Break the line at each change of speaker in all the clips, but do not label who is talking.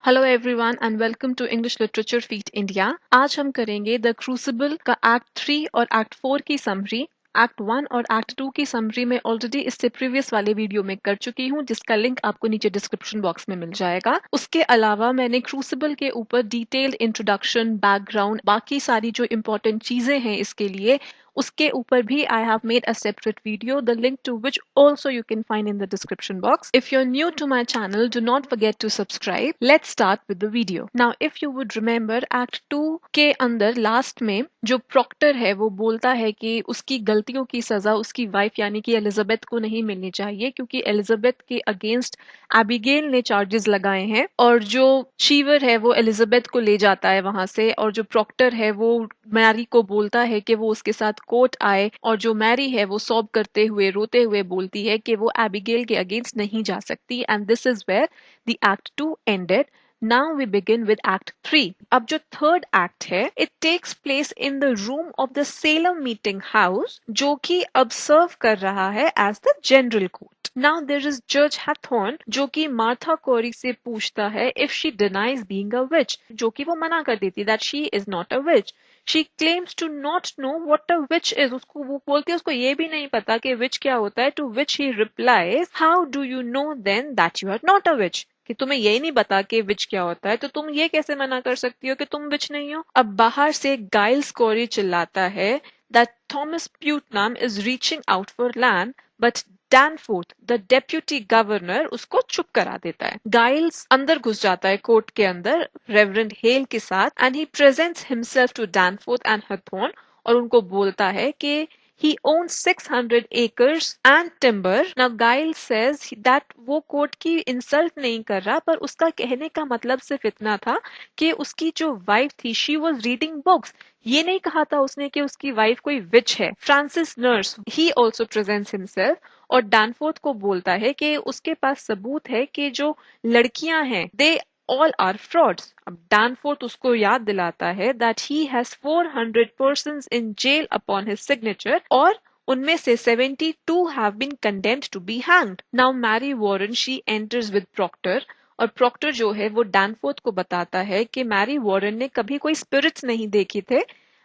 Hello everyone and welcome to English literature feat India. आज हम करेंगे द क्रूसिबल का एक्ट 3 और एक्ट 4 की समरी। एक्ट 1 और एक्ट 2 की समरी में ऑलरेडी इससे प्रीवियस वाले वीडियो में कर चुकी हूँ, जिसका लिंक आपको नीचे डिस्क्रिप्शन बॉक्स में मिल जाएगा। उसके अलावा मैंने क्रूसिबल के ऊपर डिटेल्ड इंट्रोडक्शन, बैकग्राउंड, बाकी सारी जो इम्पोर्टेंट चीजें हैं इसके लिए, उसके ऊपर भी I have made a separate video, the link to which also you can find in the description box. If you're new to my channel, do not forget to subscribe. Let's start with the video. Now, if you would remember, Act 2 के अंदर last में जो Procter है वो बोलता है कि उसकी गलतियों की सजा उसकी वाइफ यानी कि एलिजाबेथ को नहीं मिलनी चाहिए, क्योंकि एलिजाबेथ के अगेंस्ट एबिगेल ने चार्जेस लगाए हैं। और जो शीवर है वो एलिजाबेथ को ले जाता है वहां से, और जो प्रॉक्टर है वो मैरी को बोलता है कि वो उसके साथ कोर्ट आए, और जो मैरी है वो सॉब करते हुए रोते हुए बोलती है कि वो एबिगेल के अगेंस्ट नहीं जा सकती। And this is where the act 2 ended. Now we begin with Act 3. अब जो थर्ड एक्ट है, it takes place in the room of the Salem meeting house, जो कि अब सर्व कर रहा है as the general court. Now there is Judge Hathorn, जो कि मार्था कोरी से पूछता है if she denies being a witch, जो कि वो मना कर देती that she is not a witch. She claims to not know what a witch is. उसको वो बोलती है उसको ये भी नहीं पता कि witch क्या होता है। To which he replies, how do you know then that you are not a witch? कि तुम्हें यही नहीं पता कि विच क्या होता है, तो तुम ये कैसे मना कर सकती हो कि तुम विच नहीं हो। अब बाहर से गाइल्स कोरी चिल्लाता है that Thomas Putnam is reaching out for land, but Danforth the deputy governor उसको चुप करा देता है। गाइल्स अंदर घुस जाता है कोर्ट के अंदर रेवरेंड हेल के साथ, and he presents himself to Danforth and Hathorne, और उनको बोलता है कि he owns 600 acres and timber. Now Giles says that वो कोर्ट की इंसल्ट नहीं कर रहा, पर उसका कहने का मतलब सिर्फ इतना था कि उसकी जो वाइफ थी she was reading books. ये नहीं कहा था उसने कि उसकी वाइफ कोई विच है। Francis nurse he also presents himself, और डैनफोर्थ को बोलता है कि उसके पास सबूत है कि जो लड़कियां हैं they all are frauds. अब डैनफोर्थ उसको याद दिलाता है that he has 400 persons in jail upon his signature, और उनमें से 72 have been condemned to be hanged. Now Mary Warren she enters with Proctor, और प्रॉक्टर जो है वो डैनफोर्थ को बताता है कि मैरी वॉरेन ने कभी कोई स्पिरिट्स नहीं देखे थे,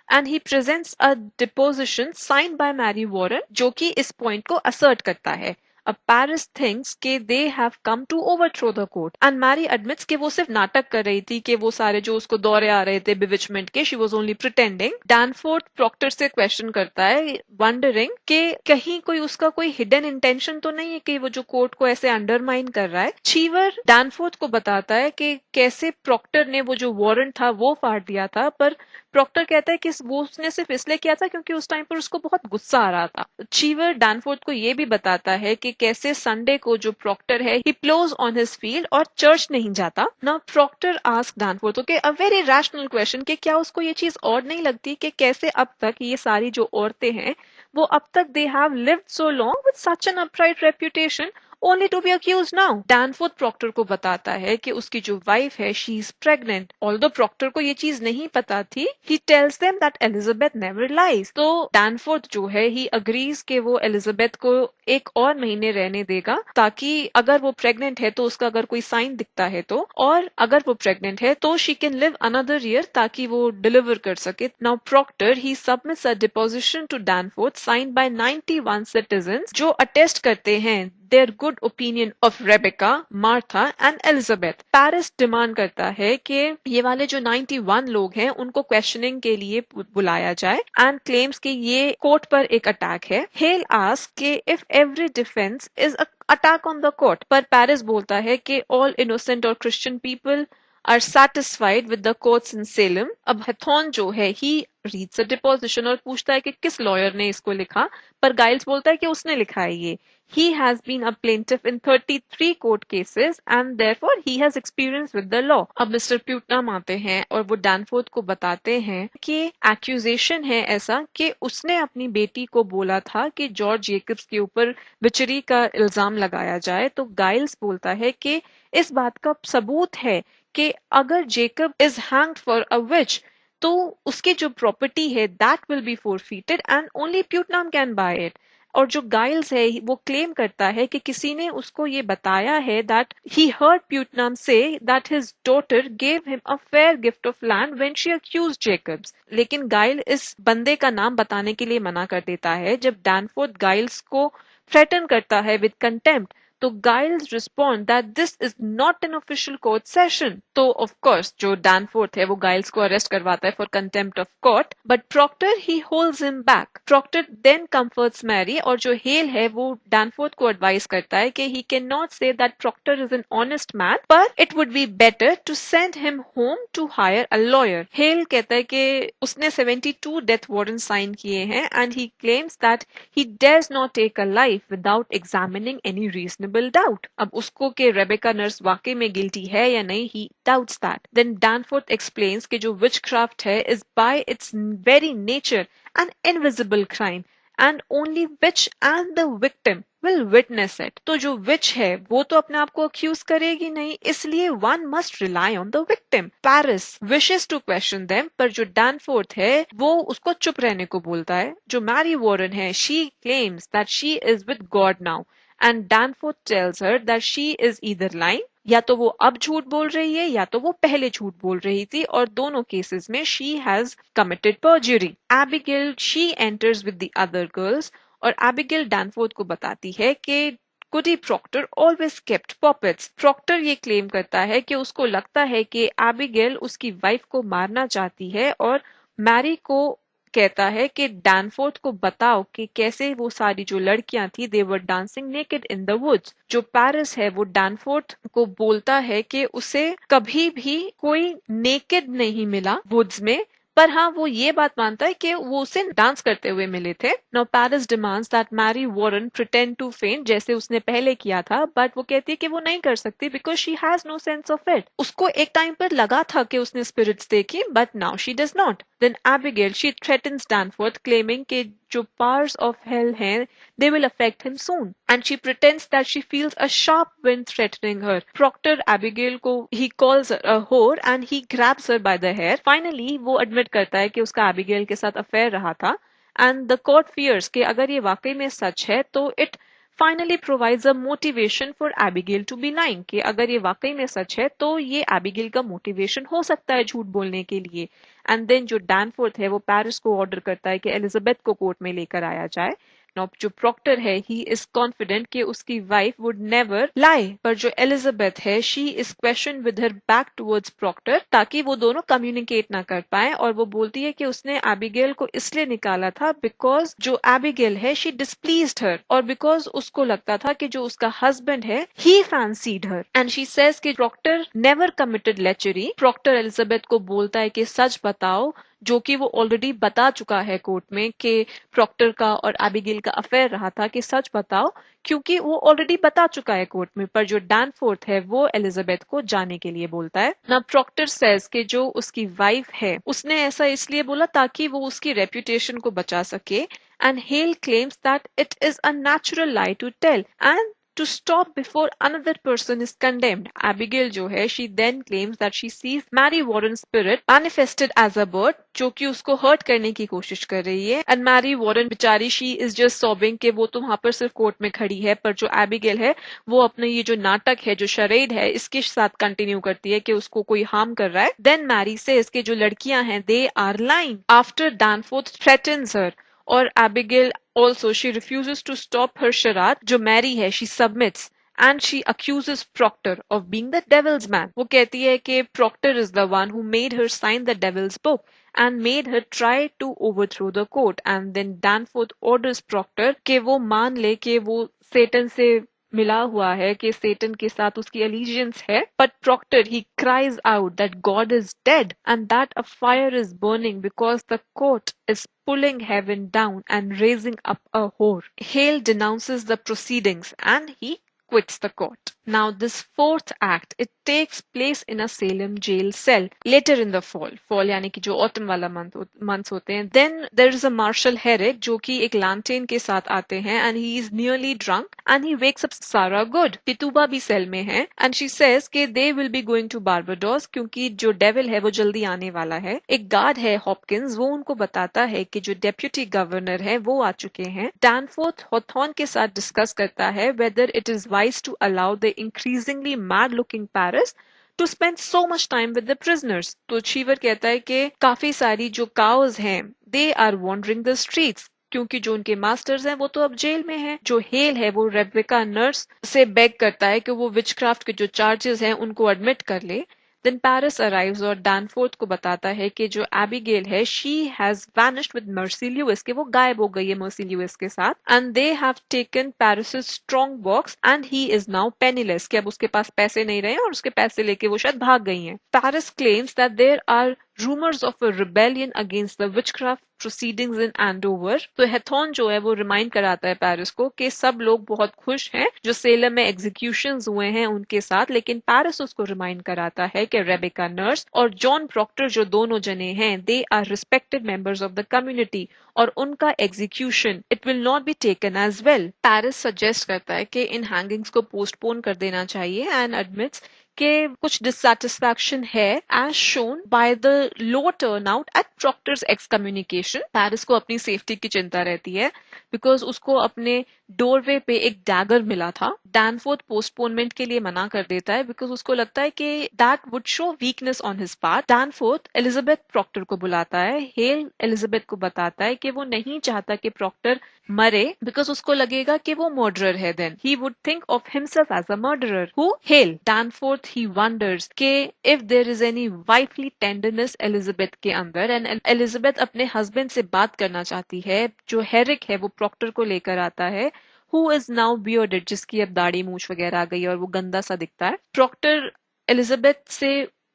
and he presents a deposition signed by Mary Warren, जो कि इस पॉइंट को असर्ट करता है। अब पैरिस थिंक्स कि they have come to overthrow the court, and Mary admits कि वो सिर्फ नाटक कर रही थी, कि वो सारे जो उसको दौरे आ रहे थे बिविचमेंट के, she was only pretending. Danforth Proctor से क्वेश्चन करता है वंडरिंग कि कहीं कोई उसका कोई हिडन इंटेंशन तो नहीं है कि वो जो कोर्ट को ऐसे अंडरमाइन कर रहा है। चीवर डैनफोर्थ को बताता है कि कैसे प्रॉक्टर ने वो जो वारंट था वो फाड़ दिया था, पर प्रॉक्टर कहता है कि वो उसने सिर्फ इसलिए किया था क्योंकि उस टाइम पर उसको बहुत गुस्सा आ रहा था। चीवर डैनफोर्थ को ये भी बताता है कि कैसे संडे को जो प्रॉक्टर है ही प्लोज ऑन हिज फील्ड और चर्च नहीं जाता। ना प्रॉक्टर आस्क डैनफोर्थ के अ वेरी रैशनल क्वेश्चन कि क्या उसको ये चीज और नहीं लगती कि कैसे अब तक ये सारी जो औरतें हैं वो अब तक they have lived so long with such an upright reputation only to be accused now. Danforth Proctor को बताता है कि उसकी जो वाइफ है she is pregnant. Although Proctor को ये चीज नहीं पता थी, he tells them that Elizabeth never lies. तो डैनफोर्थ जो है ही अग्रीज कि वो एलिजाबेथ को एक और महीने रहने देगा, ताकि अगर वो प्रेग्नेंट है तो उसका अगर कोई साइन दिखता है तो, और अगर वो प्रेग्नेंट है तो she can live another year ताकि वो डिलीवर कर सके। Now Proctor he submits a deposition to Danforth signed by 91 citizens, जो अटेस्ट करते हैं their good opinion of Rebecca, Martha and Elizabeth. Paris demand करता है कि ये वाले जो 91 लोग हैं उनको क्वेश्चनिंग के लिए बुलाया जाए, एंड क्लेम्स कि ये कोर्ट पर एक अटैक है। हेल आस्क कि if every defense is a attack on the court, पर पेरिस बोलता है कि all innocent और Christian people are satisfied with the courts in Salem. अब हैथॉर्न जो है he reads a deposition और पूछता है कि किस लॉयर ने इसको लिखा, पर गाइल्स बोलता है कि उसने लिखा है ये। He has been a plaintiff in 33 court cases and therefore he has experience with the law. अब मिस्टर प्यूटनम आते हैं और वो डैनफोर्थ को बताते हैं कि एक्यूजेशन है ऐसा कि उसने अपनी बेटी को बोला था कि जॉर्ज जेकब्स के ऊपर विचरी का इल्जाम लगाया जाए। तो गाइल्स बोलता है कि इस बात का सबूत है कि अगर Jacob is hanged for a witch तो उसकी जो प्रॉपर्टी है that will be forfeited and only Putnam can buy it. और जो गाइल्स है वो क्लेम करता है कि किसी ने उसको ये बताया है दैट ही हर्ड प्यूटनम से that his daughter gave him a fair gift of land when she accused Jacobs. लेकिन गाइल इस बंदे का नाम बताने के लिए मना कर देता है। जब डैनफोर्थ गाइल्स को थ्रेटन करता है विद कंटेम्प्ट तो Giles respond that this is not an official court session. तो ऑफ कोर्स जो डैनफोर्थ है वो गाइल्स को अरेस्ट करवाता है for contempt of court, but Proctor he holds him back. Proctor then comforts Mary और जो हेल है वो डैनफोर्थ को एडवाइस करता है कि he can not say that Proctor is an honest man पर it would be better to send him home to hire a lawyer. Hale कहता है कि उसने 72 डेथ वारंट साइन किए हैं and he claims that he dares not take a life without examining any reasonable doubt. अब उसको कि Rebecca nurse वाकई में गिल्टी है या नहीं, he doubts that. Then Danforth explains कि जो witchcraft है is by its very nature an invisible crime and only witch and the victim will witness it. तो जो विच है वो तो अपने आप को अक्यूज करेगी नहीं, इसलिए one must rely on the victim. Paris wishes to question them पर जो डैनफोर्थ है वो उसको चुप रहने को बोलता है। जो मैरी वॉरेन है she claims that she is with God now and Danforth tells her that she is either lying या तो वो अब झूठ बोल रही है या तो वो पहले झूठ बोल रही थी और दोनों केसेस में she has committed परजुरी। Abigail she enters with the other girls और एबिगेल डैनफोर्थ को बताती है कि गुडी प्रॉक्टर ऑलवेज केप्ट पॉपेट्स। प्रॉक्टर ये क्लेम करता है कि उसको लगता है कि एबिगेल उसकी वाइफ को मारना चाहती है और मैरी को कहता है कि डैनफोर्थ को बताओ कि कैसे वो सारी जो लड़कियां थी they were dancing naked in the woods. जो पेरिस है वो डैनफोर्थ को बोलता है कि उसे कभी भी कोई नेकेड नहीं मिला वुड्स में, पर हाँ वो ये बात मानता है कि वो उसे डांस करते हुए मिले थे। Now Parris demands that Mary Warren pretend to faint जैसे उसने पहले किया था, बट वो कहती है कि वो नहीं कर सकती because she has no sense of it. उसको एक टाइम पर लगा था कि उसने स्पिरिट्स देखी but now she does not. Then Abigail she threatens Danforth claiming कि जो पावर्स ऑफ हेल हैं they will affect him soon and she pretends that she feels a sharp wind threatening her. Proctor Abigail को he calls her a whore and he grabs her by the hair. Finally वो admit करता है कि उसका Abigail के साथ affair रहा था and the court fears कि अगर ये वाकई में सच है तो it finally provides a motivation for Abigail to be lying कि अगर ये वाकई में सच है तो ये Abigail का मोटिवेशन हो सकता है झूठ बोलने के लिए। एंड देन जो डैनफोर्थ है वो पेरिस को ऑर्डर करता है कि एलिजाबेथ को कोर्ट में लेकर आया जाए। नाउ जो प्रॉक्टर है ही इज कॉन्फिडेंट कि उसकी वाइफ वुड नेवर लाई, पर जो एलिजाबेथ है she is question with her back towards Proctor ताकि वो दोनों कम्युनिकेट ना कर पाए और वो बोलती है कि उसने एबिगेल को इसलिए निकाला था बिकॉज जो एबिगेल है शी डिस्प्लीज्ड हर और बिकॉज उसको लगता था कि जो उसका हस्बैंड है he fancied her and she says कि Proctor never committed lechery. Proctor Elizabeth को बोलता है कि सच बताओ, जो कि वो ऑलरेडी बता चुका है कोर्ट में कि प्रॉक्टर का और एबिगेल का अफेयर रहा था, कि सच बताओ क्योंकि वो ऑलरेडी बता चुका है कोर्ट में। पर जो डैनफोर्थ है वो एलिजाबेथ को जाने के लिए बोलता है ना। प्रॉक्टर सेज कि जो उसकी वाइफ है उसने ऐसा इसलिए बोला ताकि वो उसकी रेपुटेशन को बचा सके and Hale claims that it is a natural lie to tell and to stop before another person is condemned. Abigail जो है she then claims that she sees Mary Warren's spirit manifested as a bird जो कि उसको hurt करने की कोशिश कर रही है एंड मैरी वॉरेन बेचारी शी इज जस्ट सॉबिंग कि वो तो वहां पर सिर्फ कोर्ट में खड़ी है, पर जो एबिगेल है वो अपने ये जो नाटक है जो शरेड है इसके साथ कंटिन्यू करती है कि उसको कोई हार्म कर रहा है। देन मैरी से इसके जो लड़कियां हैं they are lying after Danforth threatens her और Abigail also she refuses to stop her charade जो मैरी है she submits and she accuses Proctor of being the devil's man. वो कहती है कि Proctor is the one who made her sign the devil's book and made her try to overthrow the court and then Danforth orders Proctor कि वो मान ले कि वो सेटन से मिला हुआ है कि सेटन के साथ उसकी allegiance है, but Proctor he cries out that God is dead and that a fire is burning because the court is pulling heaven down and raising up a whore. Hale denounces the proceedings and he quits the court. Now this fourth act, it takes place in a Salem jail cell later in the fall यानी कि जो autumn वाला months होते हैं. Then there is a Marshall Herrick जो कि एक लैंटेन के साथ आते हैं and he is nearly drunk and he wakes up Sarah Good. तितुबा भी सेल में है and she says कि they will be going to Barbados क्योंकि जो डेविल है वो जल्दी आने वाला है. एक गार्ड है हॉपकिंस, वो उनको बताता है कि जो डेप्यूटी गवर्नर है वो आ चुके हैं. डैनफोर्थ हॉथॉर्न के साथ डिस्कस करता है whether it is wise to allow the increasingly mad looking Paris to spend so much time with the prisoners. तो चीवर कहता है कि काफी सारी जो काउज हैं they are wandering the streets क्योंकि जो उनके मास्टर्स हैं वो तो अब जेल में हैं. जो हेल है वो रेबेका नर्स से बेग करता है कि वो विचक्राफ्ट के जो चार्जेस हैं उनको एडमिट कर ले. Then Paris arrives और डैनफोर्थ को बताता है कि जो एबिगेल है she has vanished with Mercy Lewis कि वो गायब हो गई है मर्सी ल्यूइस के साथ and they have taken Paris's strong box and he is now penniless कि अब उसके पास पैसे नहीं रहे और उसके पैसे लेके वो शायद भाग गई हैं. Paris claims that there are rumors of a rebellion against the witchcraft proceedings in Andover. तो हेथॉन जो है वो रिमाइंड कराता है पेरिस को कि सब लोग बहुत खुश हैं जो सेलम में एग्जीक्यूशंस हुए हैं उनके साथ, लेकिन पेरिस उसको रिमाइंड कराता है कि रेबेका नर्स और जॉन प्रॉक्टर जो दोनों जने हैं they are respected members of the community और उनका execution it will not be taken as well. Parris suggest करता है कि इन हैंगिंग्स को पोस्टपोन कर देना चाहिए एंड एडमिट्स के कुछ डिससेटिस्फैक्शन है as shown by the low turnout at Proctor's excommunication. Parris को अपनी सेफ्टी की चिंता रहती है बिकॉज उसको अपने डोरवे पे एक डैगर मिला था. डैनफोर्थ पोस्टपोनमेंट के लिए मना कर देता है बिकॉज उसको लगता है कि that would show weakness on his part. Danforth Elizabeth Proctor को बुलाता है. हेल एलिजाबेथ को बताता है कि वो नहीं चाहता कि प्रॉक्टर मरे बिकॉज उसको लगेगा कि वो मर्डरर है. Then he would think of himself as a murderer. Who? Hale. Danforth he wonders कि if there is any wifely tenderness Elizabeth के अंदर एंड एलिजाबेथ अपने हस्बैंड से बात करना चाहती है. जो हेरिक है वो प्रॉक्टर को लेकर आता है who is now bearded जिसकी अब दाढ़ी मूछ वगैरह आ गई है और वो गंदा सा दिखता है. प्रॉक्टर एलिजाबेथ से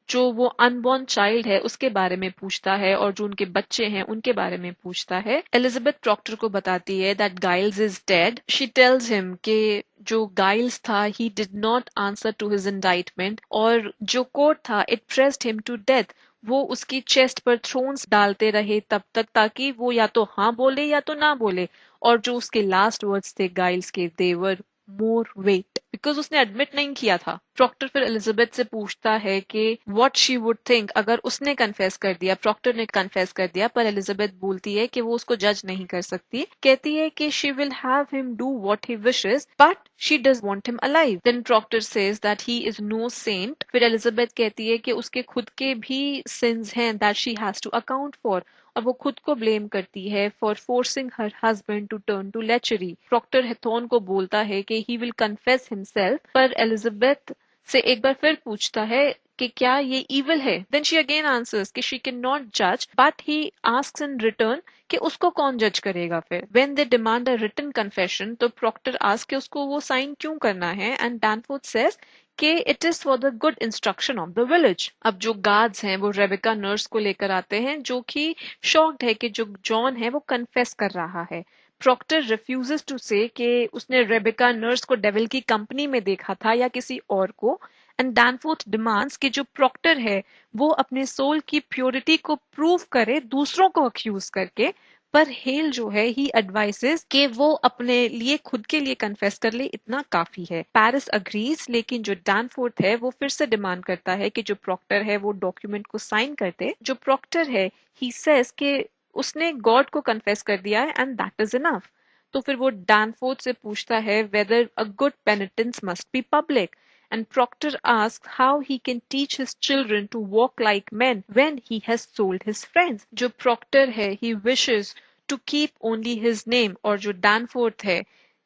जो वो अनबॉर्न चाइल्ड है उसके बारे में पूछता है और जो उनके बच्चे हैं उनके बारे में पूछता है. एलिजाबेथ प्रॉक्टर को बताती है that Giles is dead. She tells him कि जो गाइल्स था he did not answer to his indictment और जो कोर्ट था it pressed him to death. वो उसकी चेस्ट पर थ्रोन्स डालते रहे तब तक ताकि वो या तो हाँ बोले या तो ना बोले. और जो उसके लास्ट वर्ड्स थे गाइल्स के दे वर मोर वेट बिकॉज उसने एडमिट नहीं किया था. प्रॉक्टर फिर एलिजाबेथ से पूछता है कि व्हाट शी वुड थिंक अगर उसने कन्फेस कर दिया, प्रॉक्टर ने कन्फेस कर दिया, पर एलिजाबेथ बोलती है कि वो उसको जज नहीं कर सकती. कहती है कि she will have him do what he wishes but she does want him alive. Then Proctor says that he is no saint. फिर एलिजाबेथ कहती है कि उसके खुद के भी सिंस हैं that she has to account for और वो खुद को ब्लेम करती है for forcing her husband to turn to lechery. Proctor Hathorne को बोलता है कि ही विल कन्फेस हिमसेल्फ, पर एलिजाबेथ से एक बार फिर पूछता है कि क्या ये इविल है. देन शी अगेन आंसर्स कि शी कैन नॉट जज but he asks in return कि उसको कौन जज करेगा. फिर when they demand a written confession तो प्रॉक्टर आस्क कि उसको वो साइन क्यों करना है एंड डैनफोर्थ सेज कि it is for the good instruction of the village. अब जो गार्ड्स हैं वो रेबेका नर्स को लेकर आते हैं जो कि शॉक्ड है कि जो जॉन है वो कन्फेस कर रहा है. प्रॉक्टर रिफ्यूजेस टू से कि उसने रेबेका नर्स को डेविल की कंपनी में देखा था या किसी और को. एंड डैनफोर्थ डिमांड्स कि जो प्रॉक्टर है वो अपने सोल की प्योरिटी को प्रूव करे दूसरों को अक्यूज करके. पर हेल जो है ही एडवाइसेस कि वो अपने लिए खुद के लिए कन्फेस कर ले, इतना काफी है. पेरिस अग्रीज लेकिन जो डैनफोर्थ है वो फिर से डिमांड करता है कि जो प्रॉक्टर है वो डॉक्यूमेंट को साइन कर दे. जो प्रॉक्टर है ही सेज कि उसने गॉड को कन्फेस कर दिया है एंड दैट इज इनफ. तो फिर वो डैनफोर्थ से पूछता है whether a good penitence must be public. And Proctor asks how he can teach his children to walk like men when he has sold his friends. जो Proctor है, he wishes to keep only his name, और जो Danforth है,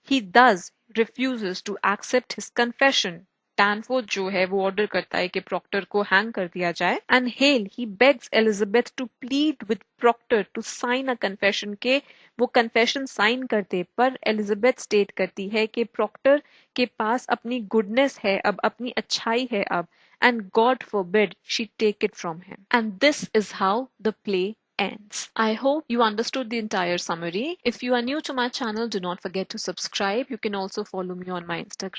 he thus refuses to accept his confession. Danforth जो है वो order करता है कि प्रॉक्टर को हैंग कर दिया जाए. And Hale he begs Elizabeth to plead with Proctor to sign a confession के वो कन्फेशन साइन करते. पर एलिजाबेथ स्टेट करती है कि प्रॉक्टर के पास अपनी गुडनेस है, अब अपनी अच्छाई है अब, and God forbid she take it from him. And this is how the play ends. I hope you understood the entire summary. If you are new to my channel, do not forget to subscribe. You can also follow me on my Instagram.